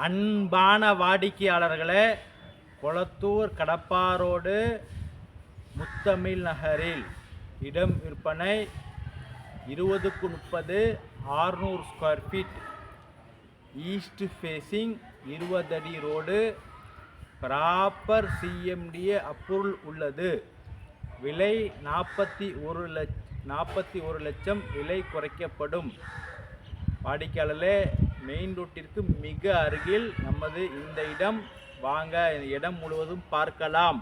அன்பான வாடிக்கையாளர்களே, கொளத்தூர் கடப்பாரோடு முத்தமிழ் நகரில் இடம் விற்பனை 20x30 600 square feet, east facing, 20 அடி ரோடு, ப்ராப்பர் சிஎம்டிஏ அப்ரூவல் உள்ளது. விலை 41 லட்சம் விலை குறைக்கப்படும். வாடிக்கையாளர்களே, மெயின் ரோட்டிற்கு மிக அருகில் நமது இந்த இடம். வாங்க இடம் முழுவதும் பார்க்கலாம்.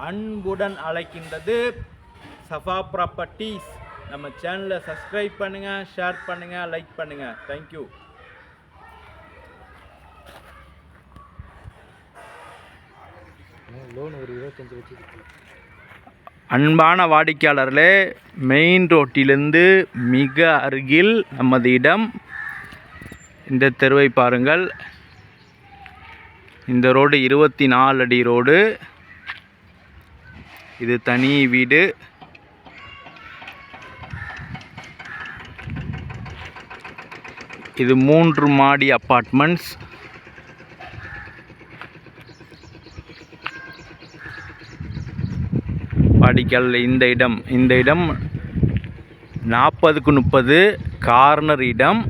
அன்புடன் அழைக்கின்றது சஃபா ப்ராப்பர்ட்டிஸ். நம்ம சேனலை சப்ஸ்கிரைப் பண்ணுங்க, ஷேர் பண்ணுங்க, லைக் பண்ணுங்க. தேங்க்யூ. அன்பான வாடிக்கையாளர்களே, மெயின் ரோட்டிலிருந்து மிக அருகில் நமது இடம். இந்த தெருவை பாருங்கள். இந்த ரோடு 24 அடி ரோடு. இது தனி வீடு. இது 3 மாடி அப்பார்ட்மெண்ட்ஸ். வாடிக்கையாளர் இந்த இடம் 40x30 கார்னர் இடம்.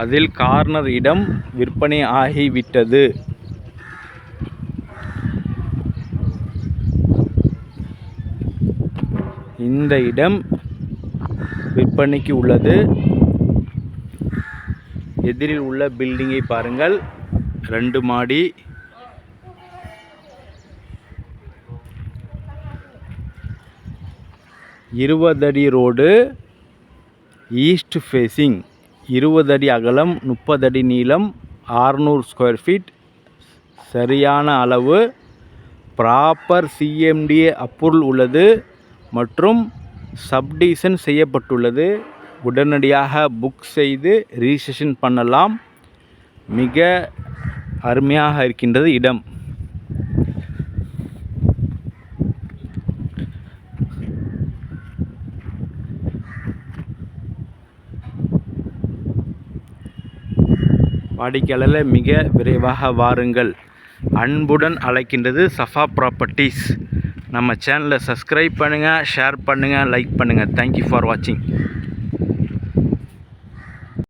அதில் கார்னர் இடம் விற்பனை ஆகிவிட்டது. இந்த இடம் விற்பனைக்கு உள்ளது. எதிரில் உள்ள பில்டிங்கை பாருங்கள். 2 மாடி. இருபது ரோடு, ஈஸ்ட் ஃபேஸிங், 20 அடி அகலம், 30 அடி நீளம், 600 ஸ்கொயர் ஃபீட். சரியான அளவு. ப்ராப்பர் சிஎம்டிஏ அப்ரூவல் உள்ளது மற்றும் சப்டிவிஷன் செய்யப்பட்டுள்ளது. உடனடியாக புக் செய்து ரிஜிஸ்ட்ரேஷன் பண்ணலாம். மிக அருமையாக இருக்கின்றது இடம். வாடிக்கையாளர் மிக விரைவாக வாருங்கள். அன்புடன் அழைக்கின்றது சஃபா ப்ராப்பர்ட்டிஸ். நம்ம சேனலை சப்ஸ்கிரைப் பண்ணுங்கள், ஷேர் பண்ணுங்கள், லைக் பண்ணுங்கள். தேங்க்யூ ஃபார் வாட்சிங்.